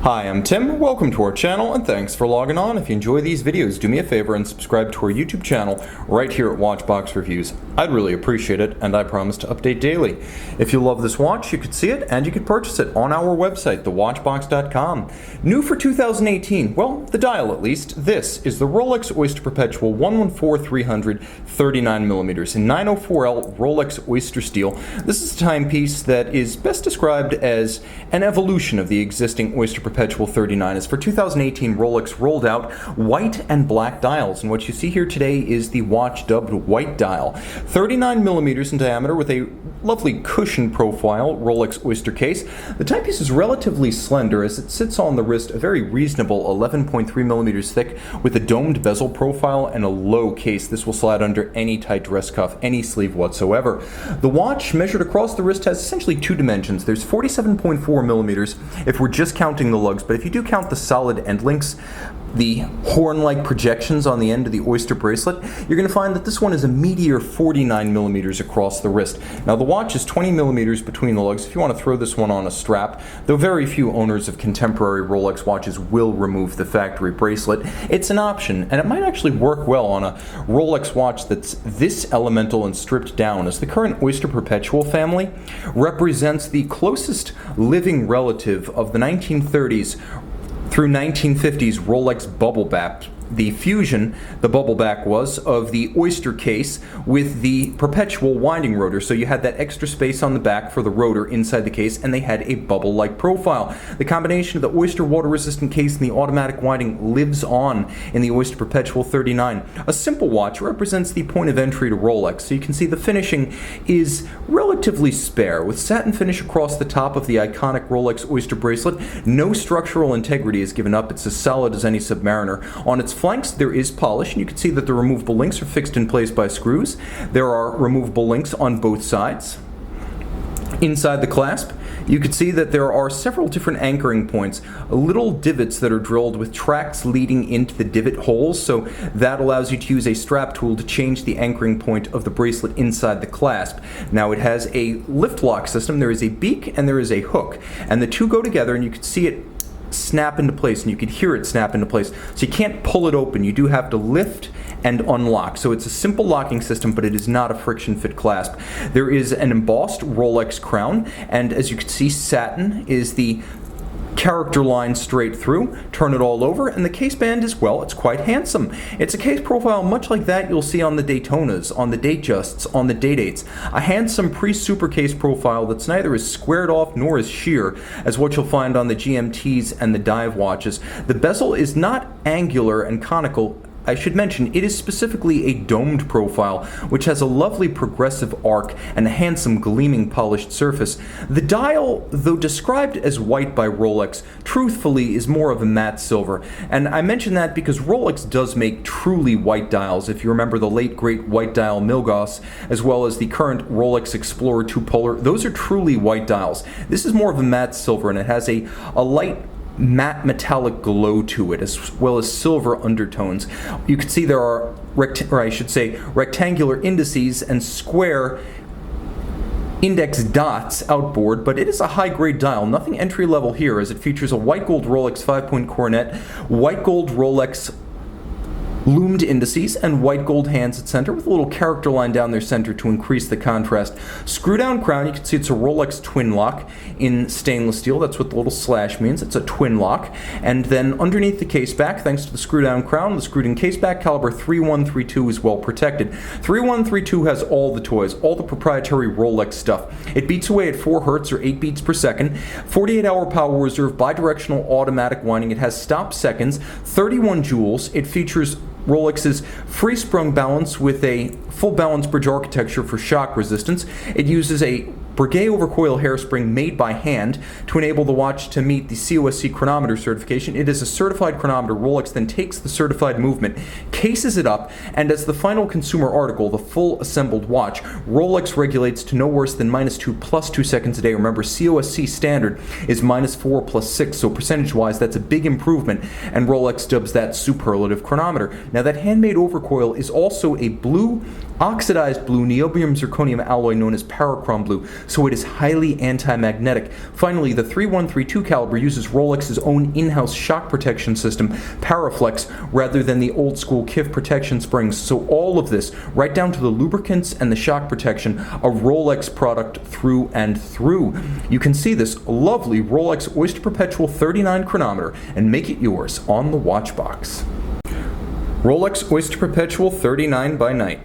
Hi, I'm Tim. Welcome to our channel and thanks for logging on. If you enjoy these videos, do me a favor and subscribe to our YouTube channel right here at Watchbox Reviews. I'd really appreciate it, and I promise to update daily. If you love this watch, you could see it and you could purchase it on our website, thewatchbox.com. New for 2018, well, the dial at least. This is the Rolex Oyster Perpetual 114-300 39mm in 904L Rolex Oyster Steel. This is a timepiece that is best described as an evolution of the existing Oyster Perpetual 39. As for 2018, Rolex rolled out white and black dials, and what you see here today is the watch dubbed White Dial. 39mm in diameter with a lovely cushion profile Rolex Oyster case. The timepiece is relatively slender as it sits on the wrist, a very reasonable 11.3mm thick with a domed bezel profile and a low case. This will slide under any tight dress cuff, any sleeve whatsoever. The watch measured across the wrist has essentially two dimensions. There's 47.4mm if we're just counting the lugs, but if you do count the solid end links, the horn-like projections on the end of the Oyster bracelet, you're going to find that this one is a meteor 49mm across the wrist. Now the watch is 20mm between the lugs if you want to throw this one on a strap, though very few owners of contemporary Rolex watches will remove the factory bracelet. It's an option, and it might actually work well on a Rolex watch that's this elemental and stripped down, as the current Oyster Perpetual family represents the closest living relative of the 1930s through 1950s Rolex bubble back. The fusion, the bubble back was, of the Oyster case with the Perpetual winding rotor. So you had that extra space on the back for the rotor inside the case, and they had a bubble-like profile. The combination of the Oyster water-resistant case and the automatic winding lives on in the Oyster Perpetual 39. A simple watch represents the point of entry to Rolex. So you can see the finishing is relatively spare, with satin finish across the top of the iconic Rolex Oyster bracelet. No structural integrity is given up. It's as solid as any Submariner. On its flanks there is polish, and you can see that the removable links are fixed in place by screws. There are removable links on both sides. Inside the clasp, you can see that there are several different anchoring points, little divots that are drilled with tracks leading into the divot holes, so that allows you to use a strap tool to change the anchoring point of the bracelet inside the clasp. Now it has a lift lock system. There is a beak and there is a hook, and the two go together, and you can see it snap into place, and you can hear it snap into place. So you can't pull it open. You do have to lift and unlock. So it's a simple locking system, but it is not a friction fit clasp. There is an embossed Rolex crown, and as you can see, satin is the character line straight through. Turn it all over, and the case band is, well, it's quite handsome. It's a case profile much like that you'll see on the Daytonas, on the Datejusts, on the Day-Dates. A handsome pre-super case profile that's neither as squared off nor as sheer as what you'll find on the GMTs and the dive watches. The bezel is not angular and conical. I should mention, it is specifically a domed profile, which has a lovely progressive arc and a handsome gleaming polished surface. The dial, though described as white by Rolex, truthfully is more of a matte silver. And I mention that because Rolex does make truly white dials. If you remember the late great white dial Milgauss, as well as the current Rolex Explorer 2 Polar, those are truly white dials. This is more of a matte silver, and it has a light matte metallic glow to it, as well as silver undertones. You can see there are rectangular indices and square index dots outboard, but it is a high-grade dial. Nothing entry-level here, as it features a white gold Rolex 5-point coronet, white gold Rolex loomed indices, and white gold hands at center with a little character line down their center to increase the contrast. Screw down crown, you can see it's a Rolex twin lock in stainless steel. That's what the little slash means. It's a twin lock. And then underneath the case back, thanks to the screw down crown, the screwed in case back caliber 3132 is well protected. 3132 has all the toys, all the proprietary Rolex stuff. It beats away at 4 Hz or 8 beats per second, 48-hour power reserve, bidirectional automatic winding. It has stop seconds, 31 joules. It features Rolex's free-sprung balance with a full balance bridge architecture for shock resistance. It uses a Breguet overcoil hairspring made by hand to enable the watch to meet the COSC chronometer certification. It is a certified chronometer. Rolex then takes the certified movement, cases it up, and as the final consumer article, the full assembled watch, Rolex regulates to no worse than -2 plus 2 seconds a day. Remember, COSC standard is -4 plus 6, so percentage-wise that's a big improvement, and Rolex dubs that superlative chronometer. Now that handmade overcoil is also a blue oxidized blue niobium zirconium alloy known as parachrom blue, so it is highly anti-magnetic. Finally, the 3132 caliber uses Rolex's own in-house shock protection system, Paraflex, rather than the old-school KIF protection springs. So all of this, right down to the lubricants and the shock protection, a Rolex product through and through. You can see this lovely Rolex Oyster Perpetual 39 chronometer and make it yours on the watch box. Rolex Oyster Perpetual 39 by night.